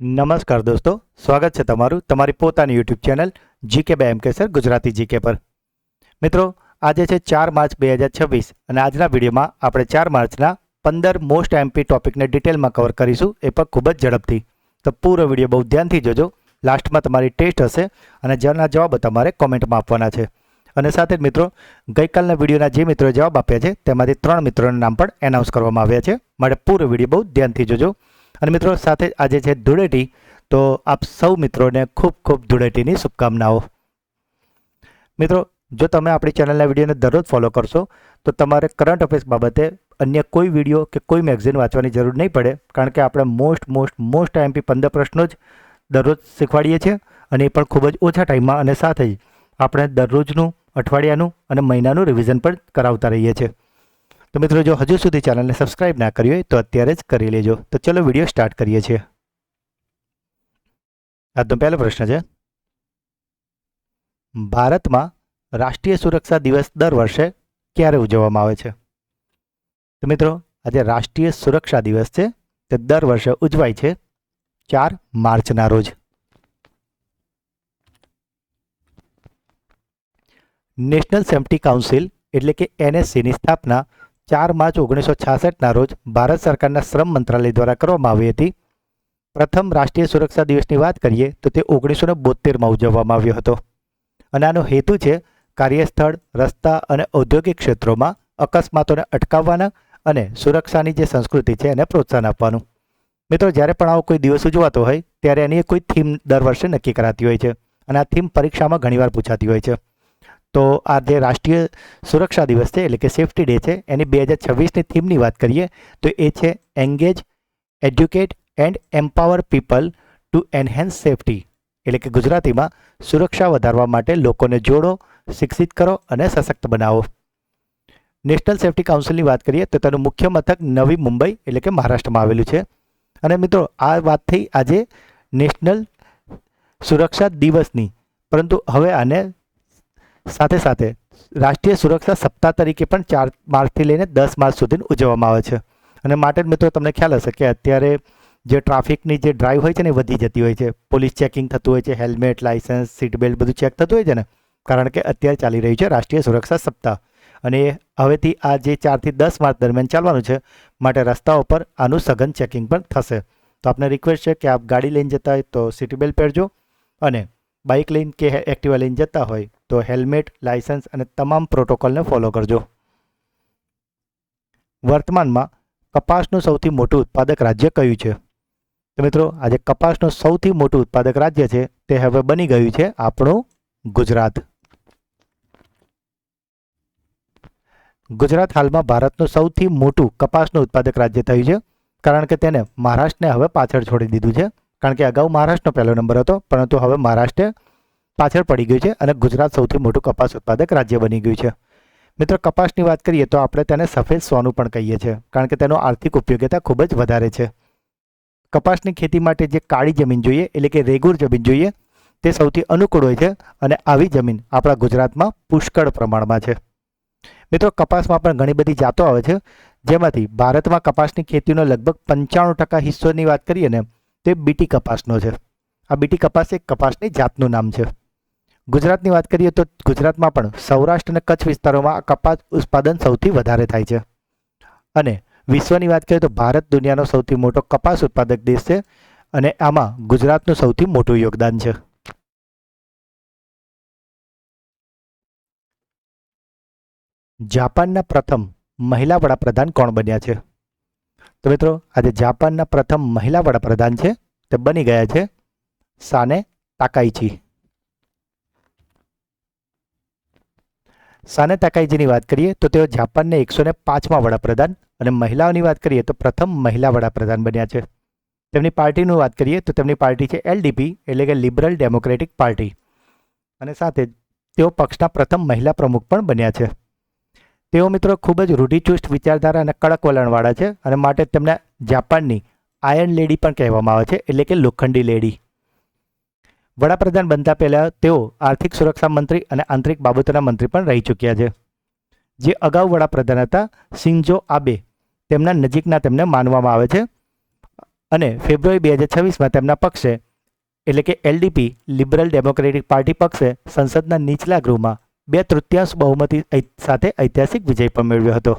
નમસ્કાર દોસ્તો, સ્વાગત છે તમારું તમારી પોતાની યુટ્યુબ ચેનલ જીકે બાય એમકે સર ગુજરાતી જીકે પર. મિત્રો, આજે છે 4 માર્ચ 2026 અને આજના વિડીયોમાં આપણે 4 માર્ચના 15 મોસ્ટ એમપી ટોપિકને ડિટેલમાં કવર કરીશું, એ પણ ખૂબ જ ઝડપથી. તો પૂરો વિડીયો બહુ ધ્યાનથી જોજો. લાસ્ટમાં તમારી ટેસ્ટ હશે અને જેના જવાબ તમારે કોમેન્ટમાં આપવાના છે. અને સાથે જ મિત્રો, ગઈકાલના વિડીયોના જે મિત્રોએ જવાબ આપ્યા છે તેમાંથી 3 મિત્રોના નામ પણ એનાઉન્સ કરવામાં આવ્યા છે. માટે પૂરો વિડીયો બહુ ધ્યાનથી જોજો. અને મિત્રો, સાથે આજે છે ધૂળેટી, તો આપ સૌ મિત્રોને ખૂબ ખૂબ ધૂળેટીની શુભકામનાઓ. મિત્રો, જો તમે આપણી ચેનલના વિડીયોને દરરોજ ફોલો કરશો તો તમારે કરંટ અફેર્સ બાબતે અન્ય કોઈ વિડીયો કે કોઈ મેગઝીન વાંચવાની જરૂર નહીં પડે, કારણ કે આપણે મોસ્ટ એમપી 15 પ્રશ્નો જ દરરોજ શીખવાડીએ છીએ, અને એ પણ ખૂબ જ ઓછા ટાઈમમાં, અને સાથે જ આપણે દરરોજનું, અઠવાડિયાનું અને મહિનાનું રિવિઝન પણ કરાવતા રહીએ છીએ. તો મિત્રો, જો હજુ સુધી ચેનલને સબસ્ક્રાઇબ ના કરી હોય તો અત્યારે જ કરી લેજો. તો ચલો વિડીયો સ્ટાર્ટ કરીએ છીએ. આજનો પહેલો પ્રશ્ન છે, ભારતમાં રાષ્ટ્રીય સુરક્ષા દિવસ દર વર્ષે ક્યારે ઉજવવામાં આવે છે? તો મિત્રો, આજે રાષ્ટ્રીય સુરક્ષા દિવસ છે તે દર વર્ષે ઉજવાય છે 4 માર્ચના રોજ. નેશનલ સેફ્ટી કાઉન્સિલ એટલે કે એનએસસીની સ્થાપના 4 માર્ચ 1966ના રોજ ભારત સરકારના શ્રમ મંત્રાલય દ્વારા કરવામાં આવી હતી. પ્રથમ રાષ્ટ્રીય સુરક્ષા દિવસની વાત કરીએ તો તે 1972માં ઉજવવામાં આવ્યો હતો, અને આનો હેતુ છે કાર્યસ્થળ, રસ્તા અને ઔદ્યોગિક ક્ષેત્રોમાં અકસ્માતોને અટકાવવાના અને સુરક્ષાની જે સંસ્કૃતિ છે એને પ્રોત્સાહન આપવાનું. મિત્રો, જ્યારે પણ આવો કોઈ દિવસ ઉજવાતો હોય ત્યારે એની કોઈ થીમ દર વર્ષે નક્કી કરાતી હોય છે, અને આ થીમ પરીક્ષામાં ઘણીવાર પૂછાતી હોય છે. તો આ જે રાષ્ટ્રીય સુરક્ષા દિવસ છે એટલે કે સેફ્ટી ડે છે, એની 2026ની થીમની વાત કરીએ તો એ છે engage, educate and empower people to enhance safety, એટલે કે ગુજરાતીમાં સુરક્ષા વધારવા માટે લોકોને જોડો, શિક્ષિત કરો અને સશક્ત બનાવો. નેશનલ સેફ્ટી કાઉન્સિલની વાત કરીએ તો તેનું મુખ્ય મથક નવી મુંબઈ એટલે કે મહારાષ્ટ્રમાં આવેલું છે. અને મિત્રો, આ વાત થઈ આજે નેશનલ સુરક્ષા દિવસની, પરંતુ હવે આને સાથે સાથે રાષ્ટ્રીય સુરક્ષા સપ્તાહ તરીકે પણ 4 માર્ચથી લઈને 10 માર્ચ સુધી ઉજવવામાં આવે છે. અને માટે જ મિત્રો, તમને ખ્યાલ હશે કે અત્યારે જે ટ્રાફિકની જે ડ્રાઈવ હોય છે ને એ વધી જતી હોય છે. પોલીસ ચેકિંગ થતું હોય છે, હેલ્મેટ, લાઇસન્સ, સીટ બેલ્ટ બધું ચેક થતું હોય છે ને, કારણ કે અત્યારે ચાલી રહ્યું છે રાષ્ટ્રીય સુરક્ષા સપ્તાહ. અને હવેથી આ જે 4થી 10 માર્ચ દરમિયાન ચાલવાનું છે, માટે રસ્તાઓ પર આનું સઘન ચેકિંગ પણ થશે. તો આપને રિક્વેસ્ટ છે કે આપ ગાડી લઈને જતા હોય તો સીટ બેલ્ટ પહેરજો, અને બાઇક લઈને કે એક્ટિવા લઈને જતા હોય તો હેલ્મેટ, લાઇસન્સ અને તમામ પ્રોટોકોલને ફોલો કરજો. વર્તમાનમાં કપાસનું સૌથી મોટું ઉત્પાદક રાજ્ય કયું છે? તો મિત્રો, આજે કપાસનું સૌથી મોટું ઉત્પાદક રાજ્ય છે તે હવે બની ગયું છે આપણું ગુજરાત. ગુજરાત હાલમાં ભારતનું સૌથી મોટું કપાસનું ઉત્પાદક રાજ્ય થયું છે, કારણ કે તેને મહારાષ્ટ્રને હવે પાછળ છોડી દીધું છે. કારણ કે અગાઉ મહારાષ્ટ્રનો પહેલો નંબર હતો, પરંતુ હવે મહારાષ્ટ્ર પાછળ પડી ગયું છે અને ગુજરાત સૌથી મોટું કપાસ ઉત્પાદક રાજ્ય બની ગયું છે. મિત્રો, કપાસની વાત કરીએ તો આપણે તેને સફેદ સોનું પણ કહીએ છીએ, કારણ કે તેનો આર્થિક ઉપયોગિતા ખૂબ જ વધારે છે. કપાસની ખેતી માટે જે કાળી જમીન જોઈએ એટલે કે રેગુર જમીન જોઈએ તે સૌથી અનુકૂળ હોય છે, અને આવી જમીન આપણા ગુજરાતમાં પુષ્કળ પ્રમાણમાં છે. મિત્રો, કપાસમાં પણ ઘણી બધી જાતો આવે છે, જેમાંથી ભારતમાં કપાસની ખેતીનો લગભગ 95% હિસ્સોની વાત કરીએ ને તે બીટી કપાસનો છે. આ બીટી કપાસ એક કપાસની જાતનું નામ છે. ગુજરાતની વાત કરીએ તો ગુજરાતમાં પણ સૌરાષ્ટ્ર અને કચ્છ વિસ્તારોમાં કપાસ ઉત્પાદન સૌથી વધારે થાય છે. અને વિશ્વની વાત કરીએ તો ભારત દુનિયાનો સૌથી મોટો કપાસ ઉત્પાદક દેશ છે, અને આમાં ગુજરાતનું સૌથી મોટું યોગદાન છે. જાપાનના પ્રથમ મહિલા વડાપ્રધાન કોણ બન્યા છે? તો મિત્રો, આજે જાપાનના પ્રથમ મહિલા વડાપ્રધાન છે તે બની ગયા છે સાને તાકાઇચી. સાને તાકાઇચીની વાત કરીએ તો તેઓ જાપાનને 105મા વડાપ્રધાન, અને મહિલાઓની વાત કરીએ તો પ્રથમ મહિલા વડાપ્રધાન બન્યા છે. તેમની પાર્ટીની વાત કરીએ તો તેમની પાર્ટી છે એલડીપી એટલે કે લિબરલ ડેમોક્રેટિક પાર્ટી, અને સાથે તેઓ પક્ષના પ્રથમ મહિલા પ્રમુખ પણ બન્યા છે. તેઓ મિત્રો ખૂબ જ રૂઢિચુસ્ત વિચારધારા અને કડક વલણવાળા છે, અને માટે તેમને જાપાનની આયર્ન લેડી પણ કહેવામાં આવે છે, એટલે કે લોખંડી લેડી. વડાપ્રધાન બનતા પહેલા તેઓ આર્થિક સુરક્ષા મંત્રી અને આંતરિક બાબતોના મંત્રી પણ રહી ચૂક્યા છે. જે અગાઉ વડાપ્રધાન હતા શિન્ઝો આબે, તેમના નજીકના તેમને માનવામાં આવે છે. અને ફેબ્રુઆરી 2026માં તેમના પક્ષે એટલે કે એલડીપી લિબરલ ડેમોક્રેટિક પાર્ટી પક્ષે સંસદના નીચલા ગૃહમાં 2/3 બહુમતી સાથે ઐતિહાસિક વિજય પણ મેળવ્યો હતો.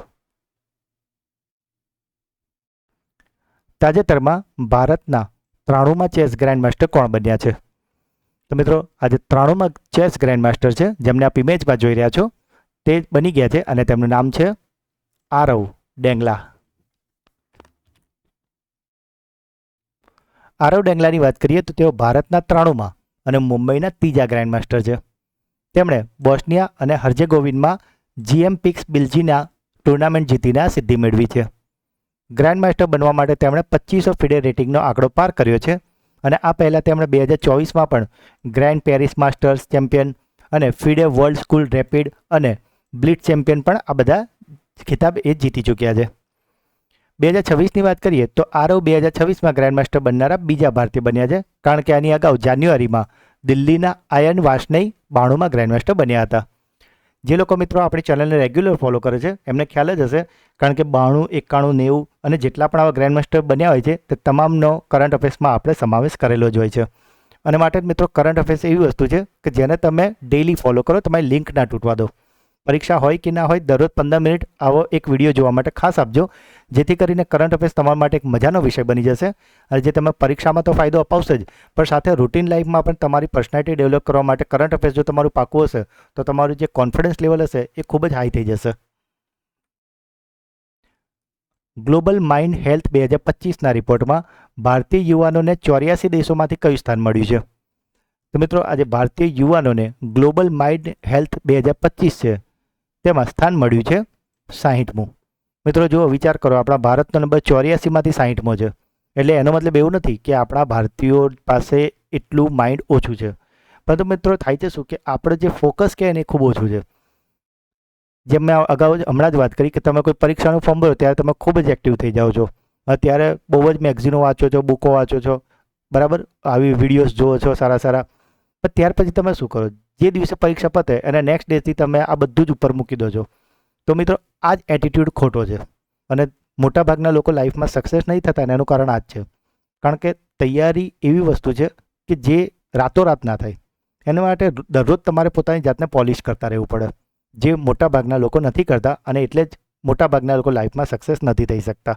તાજેતરમાં ભારતના 93માં ચેસ ગ્રાન્ડમાસ્ટર કોણ બન્યા છે? તો મિત્રો આજે 93માં ચેસ ગ્રાન્ડમાસ્ટર છે જેમને આપ ઇમેજમાં જોઈ રહ્યા છો તે બની ગયા છે અને તેમનું નામ છે આરવ ડેંગલા. આરવ ડેંગલાની વાત કરીએ તો તેઓ ભારતના 93માં અને મુંબઈના 3જા ગ્રાન્ડમાસ્ટર છે. તેમણે બોસ્નિયા અને હર્જેગોવિનમાં જીએમ પિક્સ બિલ્જીના ટુર્નામેન્ટ જીતીને આ સિદ્ધિ મેળવી છે. ગ્રાન્ડમાસ્ટર બનવા માટે તેમણે 2500 ફિડે રેટિંગનો આંકડો પાર કર્યો છે અને આ પહેલાં તેમણે 2024માં પણ ગ્રાન્ડ પેરિસ માસ્ટર્સ ચેમ્પિયન અને ફિડે વર્લ્ડ સ્કૂલ રેપિડ અને બ્લિટ ચેમ્પિયન પણ આ બધા ખિતાબ એ જીતી ચૂક્યા છે. 2026ની વાત કરીએ તો આરવ 2026માં ગ્રાન્ડમાસ્ટર બનનારા બીજા ભારતીય બન્યા છે, કારણ કે આની અગાઉ જાન્યુઆરીમાં દિલ્હીના આયન વાર્ષ્ણેય 92માં ગ્રાન્ડમાસ્ટર બન્યા હતા. જે લોકો મિત્રો આપણી ચેનલને રેગ્યુલર ફોલો કરે છે એમને ખ્યાલ જ હશે, કારણ કે 92, 91, 90 અને જેટલા પણ આવા ગ્રાન્ડમાસ્ટર બન્યા હોય છે તે તમામનો કરંટ અફેર્સમાં આપણે સમાવેશ કરેલો જ હોય છે. અને માટે જ મિત્રો કરંટ અફેર્સ એવી વસ્તુ છે કે જેને તમે ડેઇલી ફોલો કરો, તમારી લિંક ના તૂટવા દો. પરીક્ષા હોય કે ના હોય દરરોજ 15 મિનિટ આવો એક વિડીયો જોવા માટે ખાસ આપજો, જેથી કરીને કરંટ અફેર્સ તમારા માટે એક મજાનો વિષય બની જશે અને જે તમે પરીક્ષામાં તો ફાયદો અપાવશે જ, પણ સાથે રૂટીન લાઈફમાં પણ તમારી પર્સનાલિટી ડેવલપ કરવા માટે કરંટ અફેર્સ જો તમારું પાકું હશે તો તમારું જે કોન્ફિડન્સ લેવલ હશે એ ખૂબ જ હાઈ થઈ જશે. ગ્લોબલ માઇન્ડ હેલ્થ 2025ના રિપોર્ટમાં ભારતીય યુવાનોને 84 દેશોમાંથી કયું સ્થાન મળ્યું છે? તો મિત્રો આજે ભારતીય યુવાનોને ગ્લોબલ માઇન્ડ હેલ્થ 2025 છે તેમાં સ્થાન મળ્યું છે 60મું. મિત્રો જો વિચાર કરો, આપણા ભારતનો નંબર 84માંથી 60મો છે, એટલે એનો મતલબ એવું નથી કે આપણા ભારતીયો પાસે એટલું માઇન્ડ ઓછું છે, પરંતુ મિત્રો થાય છે શું કે આપણે જે ફોકસ કહે ને એ ખૂબ ઓછું છે. જેમ મેં અગાઉ હમણાં જ વાત કરી કે તમે કોઈ પરીક્ષાનું ફોર્મ ભરો ત્યારે તમે ખૂબ જ એક્ટિવ થઈ જાઓ છો, ત્યારે બહુ જ મેગઝીનો વાંચો છો, બુકો વાંચો છો, બરાબર, આવી વિડીયોઝ જુઓ છો સારા સારા, પણ ત્યાર પછી તમે શું કરો? જે દિવસે પરીક્ષા પતે અને નેક્સ્ટ ડેથી તમે આ બધું જ ઉપર મૂકી દો છો. તો મિત્રો આ જ એટીટ્યૂડ ખોટો છે અને મોટાભાગના લોકો લાઈફમાં સક્સેસ નહીં થતા અને એનું કારણ આ જ છે, કારણ કે તૈયારી એવી વસ્તુ છે કે જે રાતોરાત ના થાય. એના માટે દરરોજ તમારે પોતાની જાતને પોલિશ કરતા રહેવું પડે, જે મોટાભાગના લોકો નથી કરતા અને એટલે જ મોટાભાગના લોકો લાઈફમાં સક્સેસ નથી થઈ શકતા.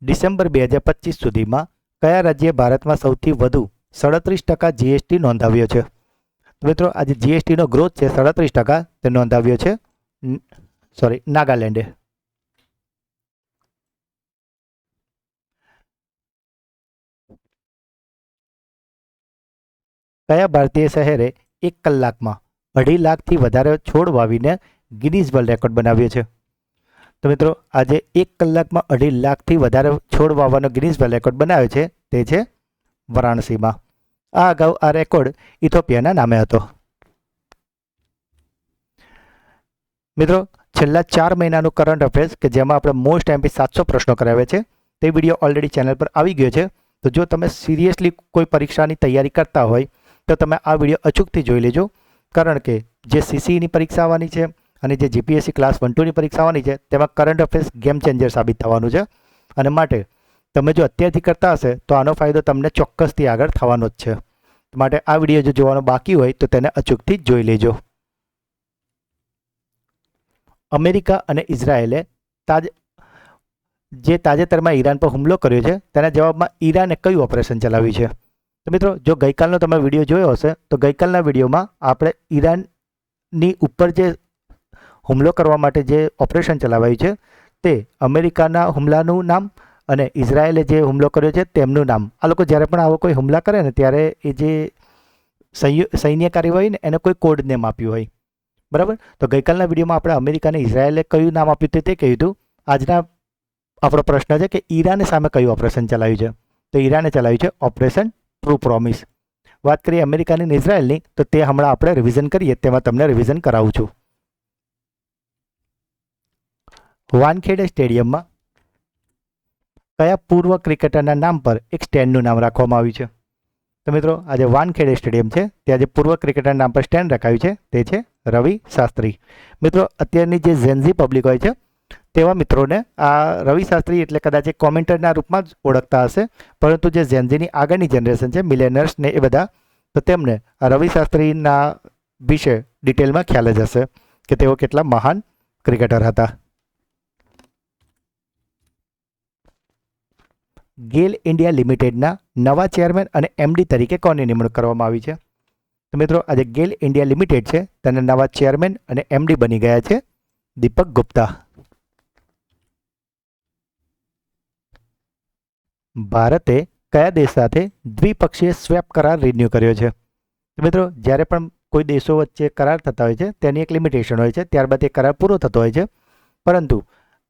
ડિસેમ્બર 2025 સુધીમાં કયા રાજ્યે ભારતમાં સૌથી વધુ 37% જીએસટી નોંધાવ્યો છે? તો મિત્રો આજે જીએસટીનો ગ્રોથ છે 37% તે નોંધાવ્યો છે નાગાલેન્ડે. કયા ભારતીય શહેરે 1 કલાકમાં 2.5 લાખથી વધારે છોડ વાવીને ગિનીઝ વર્લ્ડ રેકોર્ડ બનાવ્યો છે? તો મિત્રો આજે 1 કલાકમાં 2.5 લાખથી વધારે છોડ વાવવાનો ગિનીઝ વર્લ્ડ રેકોર્ડ બનાવ્યો છે તે છે વારાણસીમાં. આ અગાઉ આ રેકોર્ડ ઇથોપિયાના નામે હતો. મિત્રો છેલ્લા 4 મહિનાનું કરંટ અફેર્સ કે જેમાં આપણે મોસ્ટ એમપી 700 પ્રશ્નો કરાવ્યા છે તે વિડીયો ઓલરેડી ચેનલ પર આવી ગયો છે. તો જો તમે સિરિયસલી કોઈ પરીક્ષાની તૈયારી કરતા હોય તો તમે આ વિડીયો અચૂકથી જોઈ લેજો, કારણ કે જે સીસીઈની પરીક્ષા આવવાની છે અને જે જીપીએસસી ક્લાસ 1-2ની પરીક્ષા આવવાની છે તેમાં કરંટ અફેર્સ ગેમ ચેન્જર સાબિત થવાનું છે. અને માટે તમે જો અત્યારથી કરતા હશે તો આનો ફાયદો તમને ચોક્કસથી આગળ થવાનો જ છે. માટે આ વિડીયો જો જોવાનો બાકી હોય તો તેને અચૂકથી જોઈ લેજો. અમેરિકા અને ઇઝરાયેલે તાજેતરમાં ઈરાન પર હુમલો કર્યો છે તેના જવાબમાં ઈરાને કયું ઓપરેશન ચલાવ્યું છે? તો મિત્રો જો ગઈકાલનો તમે વિડીયો જોયો હશે તો ગઈકાલના વિડીયોમાં આપણે ઈરાનની ઉપર જે હુમલો કરવા માટે જે ઓપરેશન ચલાવાયું છે તે અમેરિકાના હુમલાનું નામ અને ઇઝરાયેલે જે હુમલો કર્યો છે તેમનું નામ. આ લોકો જ્યારે પણ આવો કોઈ હુમલા કરે ને ત્યારે એ જે સૈન્ય કાર્યવાહી ને એને કોઈ કોડ નેમ આપ્યું હોય, બરાબર. તો ગઈકાલના વિડીયોમાં આપણે અમેરિકા અને ઇઝરાયેલે કયું નામ આપ્યું તે કહ્યું હતું. આજના આપણો પ્રશ્ન છે કે ઈરાને સામે કયું ઓપરેશન ચલાવ્યું છે? તો ઈરાને ચલાવ્યું છે ઓપરેશન ટ્રુ પ્રોમિસ. વાત કરીએ અમેરિકાની અને ઇઝરાયેલની તો તે હમણાં આપણે રિવિઝન કરીએ, તેમાં તમને રિવિઝન કરાવું છું. વાનખેડે સ્ટેડિયમમાં કયા પૂર્વ ક્રિકેટરના નામ પર એક સ્ટેન્ડનું નામ રાખવામાં આવ્યું છે? તો મિત્રો આજે વાનખેડે સ્ટેડિયમ છે ત્યાં જે પૂર્વ ક્રિકેટરના નામ પર સ્ટેન્ડ રખાયું છે તે છે રવિ શાસ્ત્રી. મિત્રો અત્યારની જે ઝેન્ઝી પબ્લિક હોય છે તેવા મિત્રોને આ રવિ શાસ્ત્રી એટલે કદાચ એક કોમેન્ટરના રૂપમાં જ ઓળખતા હશે, પરંતુ જે જેનઝીની આગળની જનરેશન છે, મિલેનિયર્સ ને એ બધા, તો તેમને આ રવિ શાસ્ત્રીના વિશે ડિટેલમાં ખ્યાલ જ હશે કે તેઓ કેટલા મહાન ક્રિકેટર હતા. ગેલ ઇન્ડિયા લિમિટેડના નવા ચેરમેન અને એમડી તરીકે કોની નિમણૂક કરવામાં આવી છે? તો મિત્રો આજે ગેલ ઇન્ડિયા લિમિટેડ છે તેના નવા ચેરમેન અને એમડી બની ગયા છે દીપક ગુપ્તા. ભારતે કયા દેશ સાથે દ્વિપક્ષીય સ્વેપ કરાર રિન્યૂ કર્યો છે? તો મિત્રો જ્યારે પણ કોઈ દેશો વચ્ચે કરાર થતા હોય છે તેની એક લિમિટેશન હોય છે, ત્યારબાદ એ કરાર પૂરો થતો હોય છે, પરંતુ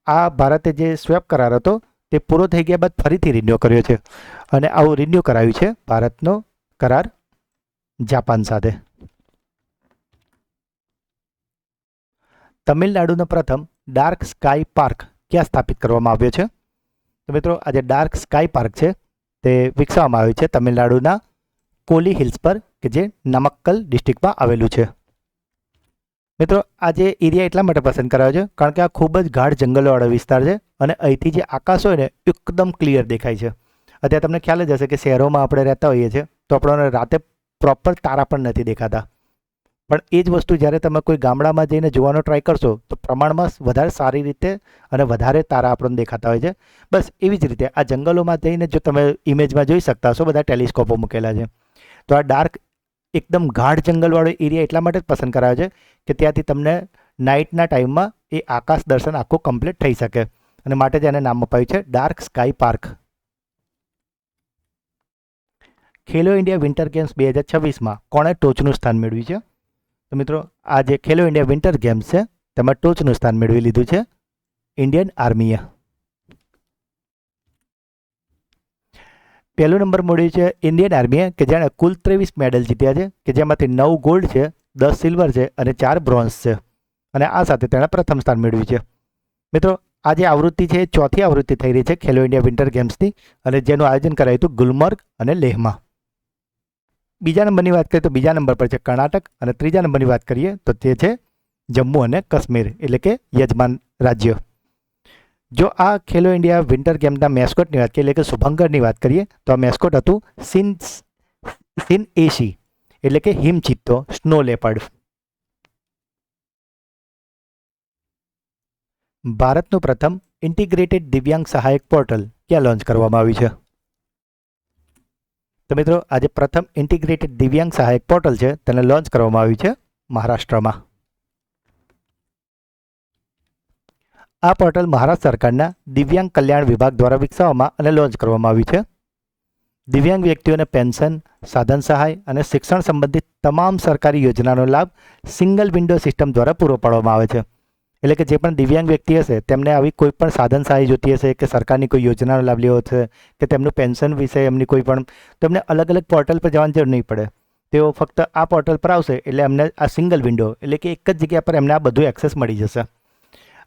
આ ભારતે જે સ્વેપ કરાર હતો તે પૂરો થઈ ગયા બાદ ફરીથી રિન્યૂ કર્યો છે અને આવું રિન્યૂ કરાયું છે ભારતનો કરાર જાપાન સાથે. તમિલનાડુનો પ્રથમ ડાર્ક સ્કાય પાર્ક ક્યાં સ્થાપિત કરવામાં આવ્યો છે? તો મિત્રો આજે ડાર્ક સ્કાય પાર્ક છે તે વિકસાવવામાં આવ્યું છે તમિલનાડુના કોલી હિલ્સ પર કે જે નમક્કલ ડિસ્ટ્રિક્ટમાં આવેલું છે. મિત્રો આ જે એરિયા એટલા માટે પસંદ કરાયો છે કારણ કે આ ખૂબ જ ગાઢ જંગલોવાળો વિસ્તાર છે અને અહીંથી જે આકાશ હોય ને એકદમ ક્લિયર દેખાય છે. અત્યારે તમને ખ્યાલ જ હશે કે શહેરોમાં આપણે રહેતા હોઈએ છીએ તો આપણને રાતે પ્રોપર તારા પણ નથી દેખાતા, પણ એ જ વસ્તુ જ્યારે તમે કોઈ ગામડામાં જઈને જોવાનો ટ્રાય કરશો તો પ્રમાણમાં વધારે સારી રીતે અને વધારે તારા આપણને દેખાતા હોય છે. બસ એવી જ રીતે આ જંગલોમાં જઈને જો તમે ઇમેજમાં જોઈ શકતા હશો, બધા ટેલિસ્કોપો મૂકેલા છે. તો આ ડાર્ક એકદમ ગાઢ જંગલવાળો એરિયા એટલા માટે જ પસંદ કરાયો છે કે ત્યાંથી તમને નાઇટના ટાઈમમાં એ આકાશ દર્શન આખું કમ્પ્લીટ થઈ શકે અને માટે જ એને નામ અપાયું છે ડાર્ક સ્કાય પાર્ક. ખેલો ઇન્ડિયા વિન્ટર ગેમ્સ 2026માં કોણે ટોચનું સ્થાન મેળવ્યું છે? તો મિત્રો આ જે ખેલો ઇન્ડિયા વિન્ટર ગેમ્સ છે તેમાં ટોચનું સ્થાન મેળવી લીધું છે ઇન્ડિયન આર્મીએ. પહેલો નંબર મળ્યો છે ઇન્ડિયન આર્મીએ કે જેણે કુલ 23 મેડલ જીત્યા છે કે જેમાંથી 9 ગોલ્ડ છે, 10 સિલ્વર છે અને 4 બ્રોન્ઝ છે અને આ સાથે તેણે પ્રથમ સ્થાન મેળવ્યું છે. મિત્રો આ જે આવૃત્તિ છે એ ચોથી આવૃત્તિ થઈ રહી છે ખેલો ઇન્ડિયા વિન્ટર ગેમ્સની અને જેનું આયોજન કરાયું હતું ગુલમર્ગ અને લેહમાં. બીજા નંબરની વાત કરીએ તો બીજા નંબર પર છે કર્ણાટક અને ત્રીજા નંબરની વાત કરીએ તો તે છે જમ્મુ અને કાશ્મીર એટલે કે યજમાન રાજ્ય. જો આ ખેલો ઇન્ડિયા વિન્ટર ગેમ્સના મેસ્કોટની વાત કરીએ એટલે કે શુભંકરની વાત કરીએ તો આ મેસ્કોટ હતું સિન એશી એટલે કે હિમચિત્તો સ્નો લેપર્ડ. ભારતનું પ્રથમ ઇન્ટિગ્રેટેડ દિવ્યાંગ સહાયક પોર્ટલ ક્યાં લોન્ચ કરવામાં આવ્યું છે? તો મિત્રો આજે પ્રથમ ઇન્ટિગ્રેટેડ દિવ્યાંગ સહાયક પોર્ટલ છે તેને લોન્ચ કરવામાં આવ્યું છે મહારાષ્ટ્રમાં. આ પોર્ટલ મહારાષ્ટ્ર સરકારના દિવ્યાંગ કલ્યાણ વિભાગ દ્વારા વિકસાવવામાં અને લોન્ચ કરવામાં આવ્યું છે. દિવ્યાંગ વ્યક્તિઓને પેન્શન, સાધન સહાય અને શિક્ષણ સંબંધિત તમામ સરકારી યોજનાનો લાભ સિંગલ વિન્ડો સિસ્ટમ દ્વારા પૂરો પાડવામાં આવે છે. એટલે કે જે પણ દિવ્યાંગ વ્યક્તિ હશે તેમને આવી કોઈ પણ સાધન સહાય જોતી હશે કે સરકારની કોઈ યોજનાનો લાભ લેવો છે કે તેમનું પેન્શન વિશે એમની કોઈ પણ, તો એમને અલગ અલગ પોર્ટલ પર જવાની જરૂર નહીં પડે. તેઓ ફક્ત આ પોર્ટલ પર આવશે એટલે એમને આ સિંગલ વિન્ડો એટલે કે એક જ જગ્યા પર એમને આ બધું એક્સેસ મળી જશે.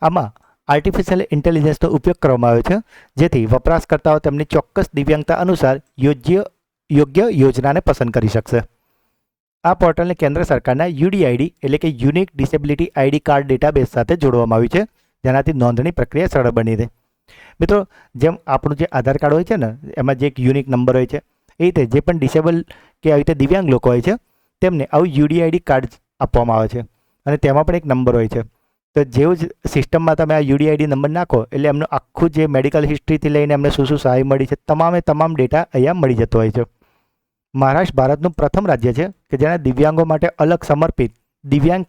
આમાં આર્ટિફિશિયલ ઇન્ટેલિજન્સનો ઉપયોગ કરવામાં આવ્યો છે જેથી વપરાશકર્તાઓ તેમની ચોક્કસ દિવ્યાંગતા અનુસાર યોગ્ય યોજનાને પસંદ કરી શકશે. આ પોર્ટલને કેન્દ્ર સરકારના યુડીઆઈડી એટલે કે unique disability ID card database સાથે જોડવામાં આવ્યું છે જેનાથી નોંધણી પ્રક્રિયા સરળ બની રહે. મિત્રો જેમ આપણું જે આધાર કાર્ડ હોય છે ને એમાં જે એક યુનિક નંબર હોય છે એ રીતે જે પણ ડિસેબલ કે આવી રીતે દિવ્યાંગ લોકો હોય છે તેમને આવું યુડીઆઈડી કાર્ડ આપવામાં આવે છે અને તેમાં પણ એક નંબર હોય છે. તો જેવું જ સિસ્ટમમાં તમે આ યુડીઆઈડી નંબર નાખો એટલે એમનું આખું જે મેડિકલ હિસ્ટ્રીથી લઈને એમને શું શું સહાય મળી છે તમામ ડેટા અહીંયા મળી જતો હોય છે. મહારાષ્ટ્ર ભારતનું પ્રથમ રાજ્ય છે કે જેણે દિવ્યાંગો માટે અલગ સમર્પિત દિવ્યાંગ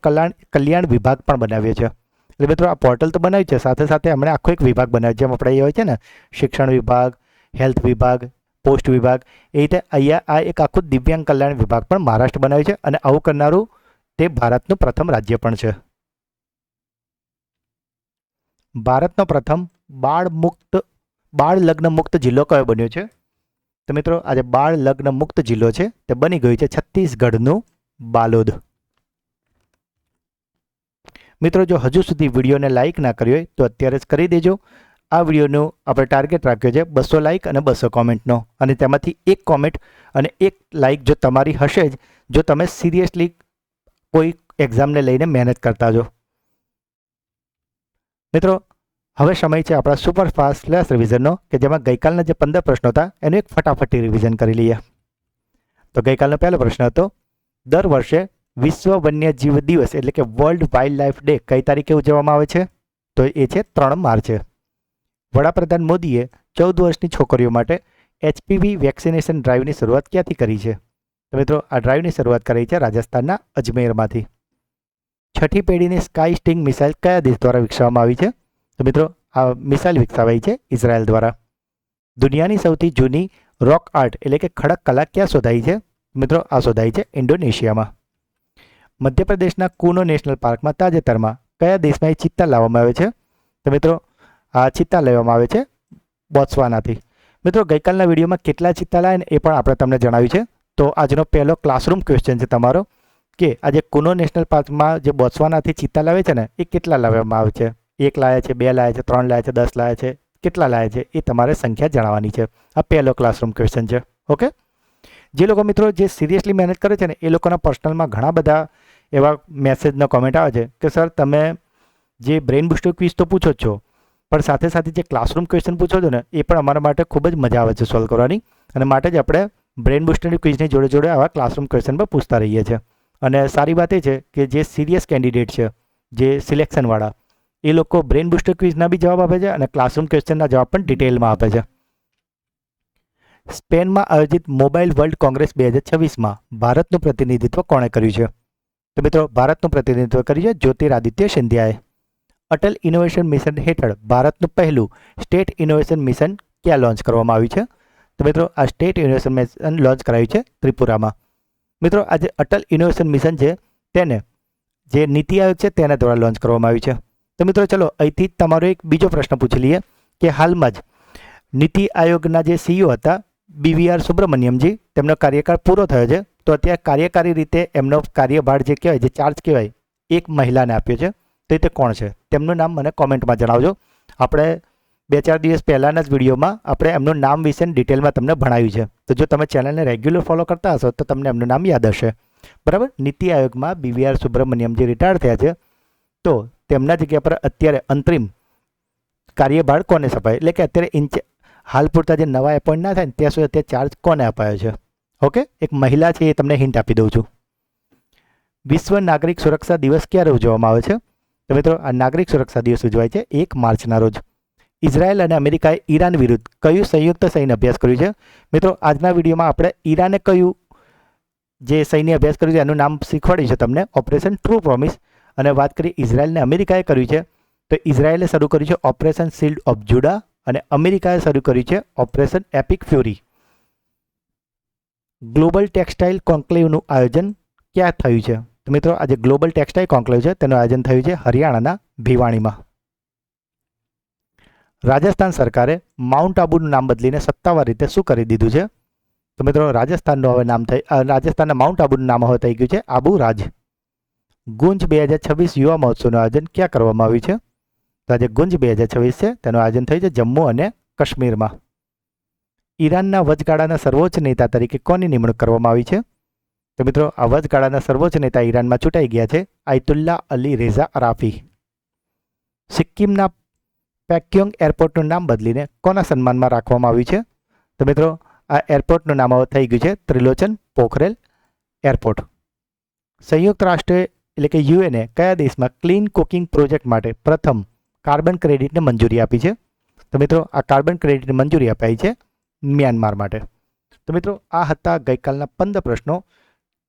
કલ્યાણ વિભાગ પણ બનાવ્યો છે. એટલે મિત્રો આ પોર્ટલ તો બનાવ્યું છે, સાથે સાથે એમણે આખો એક વિભાગ બનાવ્યો જેમ આપણે અહીંયા હોય છે ને શિક્ષણ વિભાગ, હેલ્થ વિભાગ, પોસ્ટ વિભાગ, એ રીતે અહીંયા આ એક આખું દિવ્યાંગ કલ્યાણ વિભાગ પણ મહારાષ્ટ્ર બનાવ્યું છે અને આવું કરનારું તે ભારતનું પ્રથમ રાજ્ય પણ છે. ભારતનો પ્રથમ બાળ લગ્ન મુક્ત જિલ્લો કયો બન્યો છે? તો મિત્રો આજે બાળ લગ્ન મુક્ત જિલ્લો છે તે બની ગયું છે છત્તીસગઢનું બાલોદ. મિત્રો જો હજુ સુધી વિડીયોને લાઇક ના કર્યો હોય તો અત્યારે જ કરી દેજો. આ વિડીયોનું આપણે ટાર્ગેટ રાખ્યો છે 200 લાઇક અને 200 કોમેન્ટનો, અને તેમાંથી એક કોમેન્ટ અને એક લાઇક જો તમારી હશે જ જો તમે સિરિયસલી કોઈ એક્ઝામને લઈને મહેનત કરતા જો. મિત્રો હવે સમય છે આપણા સુપરફાસ્ટ ફ્લેશ રિવિઝનનો, કે જેમાં ગઈકાલના જે 15 પ્રશ્નો હતા એનું એક ફટાફટી રિવિઝન કરી લઈએ. તો ગઈકાલનો પહેલો પ્રશ્ન હતો, દર વર્ષે વિશ્વ વન્યજીવ દિવસ એટલે કે વર્લ્ડ વાઇલ્ડ લાઇફ ડે કઈ તારીખે ઉજવવામાં આવે છે? તો એ છે 3 માર્ચે. વડાપ્રધાન મોદીએ 14 વર્ષની છોકરીઓ માટે HPV વેક્સિનેશન ડ્રાઈવની શરૂઆત ક્યાંથી કરી છે? તો મિત્રો આ ડ્રાઈવની શરૂઆત કરી છે રાજસ્થાનના અજમેરમાંથી. છઠ્ઠી પેઢીની સ્કાય સ્ટિંગ મિસાઇલ કયા દેશ દ્વારા વિકસાવવામાં આવી છે? તો મિત્રો આ મિસાઇલ વિકસાવાઈ છે ઇઝરાયલ દ્વારા. દુનિયાની સૌથી જૂની રોક આર્ટ એટલે કે ખડક કલા ક્યાં શોધાઈ છે? મિત્રો આ શોધાઈ છે ઇન્ડોનેશિયામાં. મધ્યપ્રદેશના કુનો નેશનલ પાર્કમાં તાજેતરમાં કયા દેશમાં ચિત્તા લાવવામાં આવે છે? તો મિત્રો આ ચિત્તા લેવામાં આવે છે બોત્સવાનાથી. મિત્રો ગઈકાલના વિડીયોમાં કેટલા ચિત્તા લાવે એ પણ આપણે તમને જણાવ્યું છે. તો આજનો પહેલો ક્લાસરૂમ ક્વેશ્ચન છે તમારો, કે આજે કુનો નેશનલ પાર્કમાં જે બોત્સવાનાથી ચિત્તા લાવે છે ને એ કેટલા લાવવામાં આવે છે? 1 લાયા છે, 2 લાયા છે, 3 લાયા છે, 10 લાયા છે, કેટલા લાયા છે એ તમારે સંખ્યા જણાવવાની છે. આ પહેલો ક્લાસરૂમ ક્વેશ્ચન છે. ઓકે, જે લોકો મિત્રો જે સિરિયસલી મહેનત કરે છે ને એ લોકોના પર્સનલમાં ઘણા બધા એવા મેસેજનો કોમેન્ટ આવે છે કે સર તમે જે બ્રેઇન બુસ્ટર ક્વિઝ તો પૂછો જ છો, પણ સાથે સાથે જે ક્લાસરૂમ ક્વેશ્ચન પૂછો છો ને એ પણ અમારા માટે ખૂબ જ મજા આવે છે સોલ્વ કરવાની, અને માટે જ આપણે બ્રેઇન બુસ્ટરની ક્વિઝની જોડે જોડે આવા ક્લાસરૂમ ક્વેશ્ચન પણ પૂછતા રહીએ છીએ. અને સારી વાત એ છે કે જે સિરિયસ કેન્ડિડેટ છે, જે સિલેક્શનવાળા, એ લોકો બ્રેઇન બુસ્ટર ક્વિઝના બી જવાબ આપે છે અને ક્લાસરૂમ ક્વેશ્ચનના જવાબ પણ ડિટેલમાં આપે છે. સ્પેનમાં આયોજિત મોબાઈલ વર્લ્ડ કોંગ્રેસ 2026માં ભારતનું પ્રતિનિધિત્વ કોણે કર્યું છે? તો મિત્રો ભારતનું પ્રતિનિધિત્વ કર્યું છે જ્યોતિરાદિત્ય સિંધિયાએ. અટલ ઇનોવેશન મિશન હેઠળ ભારતનું પહેલું સ્ટેટ ઇનોવેશન મિશન ક્યાં લોન્ચ કરવામાં આવ્યું છે? તો મિત્રો આ સ્ટેટ ઇનોવેશન મિશન લોન્ચ કરાયું છે ત્રિપુરામાં. મિત્રો આ જે અટલ ઇનોવેશન મિશન છે તેને જે નીતિ આયોગ છે તેના દ્વારા લોન્ચ કરવામાં આવ્યું છે. તો મિત્રો ચલો અહીંથી તમારો એક બીજો પ્રશ્ન પૂછી લઈએ કે હાલમાં જ નીતિ આયોગના જે CEO હતા BVR સુબ્રમણ્યમજી, તેમનો કાર્યકાળ પૂરો થયો છે. તો અત્યારે કાર્યકારી રીતે એમનો કાર્યભાર જે કહેવાય, જે ચાર્જ કહેવાય, એક મહિલાને આપ્યો છે. તો તે કોણ છે? તેમનું નામ મને કોમેન્ટમાં જણાવજો. આપણે 2-4 દિવસ પહેલાંના જ વિડીયોમાં આપણે એમનું નામ વિશે ડિટેલમાં તમને ભણાવ્યું છે. તો જો તમે ચેનલને રેગ્યુલર ફોલો કરતા હશો તો તમને એમનું નામ યાદ હશે. બરાબર, નીતિ આયોગમાં BVR સુબ્રમણ્યમજી રિટાયર થયા છે. તો તેમના જગ્યા પર અત્યારે અંતરિમ કાર્યભાર કોને સપાય, એટલે કે અત્યારે હાલ પૂરતા જે નવા એપોઇન્ટ ના થાય ને ત્યાં સુધી અત્યારે ચાર્જ કોને અપાયો છે? ઓકે, એક મહિલા છે, એ તમને હિન્ટ આપી દઉં છું. વિશ્વ નાગરિક સુરક્ષા દિવસ ક્યારે ઉજવવામાં આવે છે? તો મિત્રો આ નાગરિક સુરક્ષા દિવસ ઉજવાય છે 1 માર્ચના રોજ. ઇઝરાયલ અને અમેરિકાએ ઈરાન વિરુદ્ધ કયું સંયુક્ત સૈન્ય અભ્યાસ કર્યું છે? મિત્રો આજના વિડીયોમાં આપણે ઈરાને કયું જે સૈન્ય અભ્યાસ કર્યું છે એનું નામ શીખવાડ્યું છે તમને, ઓપરેશન ટ્રુ પ્રોમિસ. અને વાત કરીએ ઇઝરાયલ અને અમેરિકાએ કર્યું છે, તો ઇઝરાયલે શરૂ કર્યું છે ઓપરેશન શિલ્ડ ઓફ જુડા અને અમેરિકાએ શરૂ કર્યું છે operation epic fury. Global textile કોન્ક્લેવનું આયોજન ક્યાં થયું છે? તો મિત્રો આજે ગ્લોબલ ટેક્સટાઇલ કોન્ક્લેવ છે તેનું આયોજન થયું છે હરિયાણાના ભિવાણીમાં. રાજસ્થાન સરકારે માઉન્ટ આબુનું નામ બદલીને સત્તાવાર રીતે શું કરી દીધું છે? તો મિત્રો રાજસ્થાનનું હવે નામ રાજસ્થાનના માઉન્ટ આબુનું નામ હવે થઈ ગયું છે આબુ રાજ. ગુંજ 2026 યુવા મહોત્સવનું આયોજન ક્યાં કરવામાં આવ્યું છે? તો આજે ગુંજ 2026 છે તેનું આયોજન થયું છે જમ્મુ અને કાશ્મીરમાં. ઈરાનના વચગાળાના સર્વોચ્ચ નેતા તરીકે કોની નિમણૂક કરવામાં આવી છે? તો મિત્રો આ વચગાળાના સર્વોચ્ચ નેતા ઈરાનમાં ચૂંટાઈ ગયા છે આયતુલ્લા અલી રેઝા અરાફી. સિક્કિમના પેક્યોંગ એરપોર્ટનું નામ બદલીને કોના સન્માનમાં રાખવામાં આવ્યું છે? તો મિત્રો આ એરપોર્ટનું નામ હવે થઈ ગયું છે ત્રિલોચન પોખરેલ એરપોર્ટ. સંયુક્ત રાષ્ટ્રે એટલે કે યુએનએ કયા દેશમાં ક્લીન કુકિંગ પ્રોજેક્ટ માટે પ્રથમ કાર્બન ક્રેડિટને મંજૂરી આપી છે? તો મિત્રો આ કાર્બન ક્રેડિટને મંજૂરી અપાઈ છે મ્યાનમાર માટે. તો મિત્રો આ હતા ગઈકાલના 15 પ્રશ્નો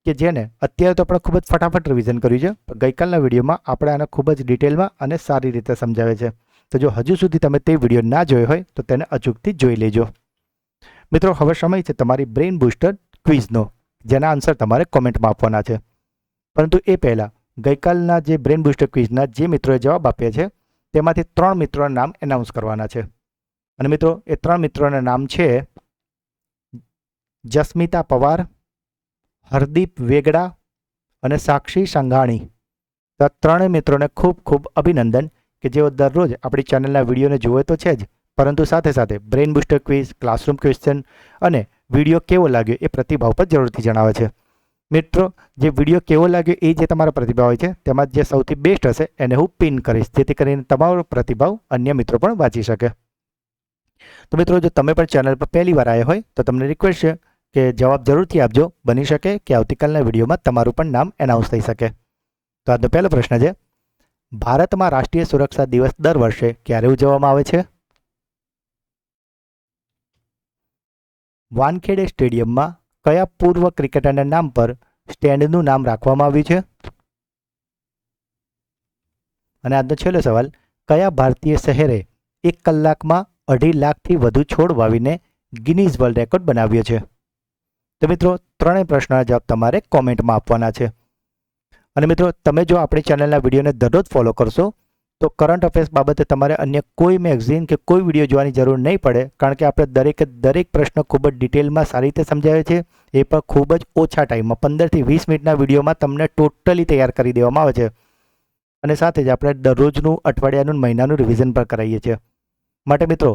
કે જેને અત્યારે તો આપણે ખૂબ જ ફટાફટ રિવિઝન કર્યું છે. ગઈકાલના વિડીયોમાં આપણે આને ખૂબ જ ડિટેલમાં અને સારી રીતે સમજાવે છે. તો જો હજુ સુધી તમે તે વિડીયો ના જોયો હોય તો તેને અચૂકથી જોઈ લેજો. મિત્રો હવે સમય છે તમારી બ્રેઇન બૂસ્ટર ક્વિઝનો, જેના આન્સર તમારે કોમેન્ટમાં આપવાના છે. પરંતુ એ પહેલાં ગઈકાલના જે બ્રેઇન બૂસ્ટર ક્વિઝના જે મિત્રોએ જવાબ આપ્યા છે તેમાંથી 3 મિત્રોના નામ એનાઉન્સ કરવાના છે. અને મિત્રો એ 3 મિત્રોના નામ છે જસ્મિતા પવાર, હરદીપ વેગડા અને સાક્ષી સંઘાણી. તો 3 મિત્રોને ખૂબ ખૂબ અભિનંદન કે જેઓ દરરોજ આપણી ચેનલના વિડીયોને જુએ તો છે જ, પરંતુ સાથે સાથે brain booster quiz, classroom question અને વિડીયો કેવો લાગ્યો એ પ્રતિભાવ પર જરૂરથી જણાવે છે. મિત્રો જે વિડીયો કેવો લાગ્યો એ જે તમારા પ્રતિભાવ હોય છે તેમાં જે સૌથી બેસ્ટ હશે એને હું પિન કરીશ, જેથી કરીને તમારો પ્રતિભાવ અન્ય મિત્રો પણ વાંચી શકે. તો મિત્રો જો તમે પણ ચેનલ પર પહેલી વાર આવ્યા હોય તો તમને રિક્વેસ્ટ છે કે જવાબ જરૂરથી આપજો. બની શકે કે આવતીકાલના વિડીયોમાં તમારું પણ નામ એનાઉન્સ થઈ શકે. તો આજનો પહેલો પ્રશ્ન છે, ભારતમાં રાષ્ટ્રીય સુરક્ષા દિવસ દર વર્ષે ક્યારે ઉજવવામાં આવે છે? વાનખેડે સ્ટેડિયમમાં કયા પૂર્વ ક્રિકેટરના નામ પર સ્ટેન્ડનું નામ રાખવામાં આવ્યું છે? અને આજનો છેલ્લો સવાલ, કયા ભારતીય શહેરે 1 કલાકમાં 2.5 લાખથી વધુ છોડ વાવીને ગિનીઝ વર્લ્ડ રેકોર્ડ બનાવ્યો છે? તો મિત્રો ત્રણેય પ્રશ્નોના જવાબ તમારે કોમેન્ટમાં આપવાના છે. અને મિત્રો તમે જો આપણી ચેનલના વિડીયોને દરરોજ ફોલો કરશો તો કરંટ અફેર્સ બાબતે તમારે અન્ય કોઈ મેગઝીન કે કોઈ વિડીયો જોવાની જરૂર નહીં પડે, કારણ કે આપણે દરેક પ્રશ્ન ખૂબ જ ડિટેલમાં સારી રીતે સમજાવે છે. એ પણ ખૂબ જ ઓછા ટાઈમમાં 15થી 20 મિનિટના વિડીયોમાં તમને ટોટલી તૈયાર કરી દેવામાં આવે છે. અને સાથે જ આપણે દરરોજનું, અઠવાડિયાનું, મહિનાનું રિવિઝન પણ કરાવીએ છીએ. માટે મિત્રો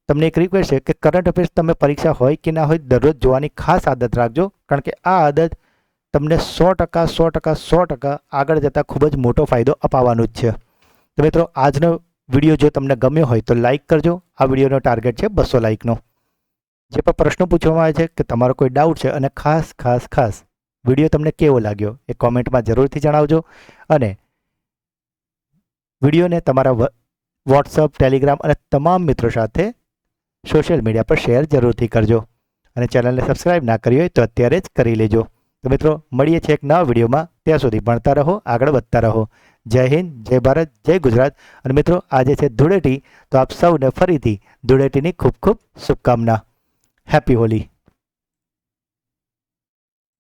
તમને એક રિક્વેસ્ટ છે કે કરંટ અફેર્સ તમે પરીક્ષા હોય કે ના હોય દરરોજ જોવાની ખાસ આદત રાખજો, કારણ કે આ આદત તમને 100% આગળ જતાં ખૂબ જ મોટો ફાયદો અપાવવાનું જ છે. તો મિત્રો આજનો વિડીયો જો તમને ગમ્યો હોય તો લાઇક કરજો. આ વિડીયોનો ટાર્ગેટ છે 200 લાઇકનો. જે પણ પ્રશ્નો પૂછવામાં આવે છે કે તમારો કોઈ ડાઉટ છે, અને ખાસ વિડીયો તમને કેવો લાગ્યો એ કોમેન્ટમાં જરૂરથી જણાવજો. અને વિડીયોને તમારા વોટ્સઅપ, ટેલિગ્રામ અને તમામ મિત્રો સાથે સોશિયલ મીડિયા પર શેર જરૂરથી કરજો. અને ચેનલને સબસ્ક્રાઈબ ના કરી હોય તો અત્યારે જ કરી લેજો. તો મિત્રો મળીએ છીએ એક નવા વિડીયોમાં. ત્યાં સુધી ભણતા રહો, આગળ વધતા રહો. જય હિન્દ, જય ભારત, જય ગુજરાત. અને મિત્રો આજે છે ધૂળેટી, તો આપ સૌને ફરીથી ધૂળેટીની ખૂબ શુભકામના. હેપી હોલી.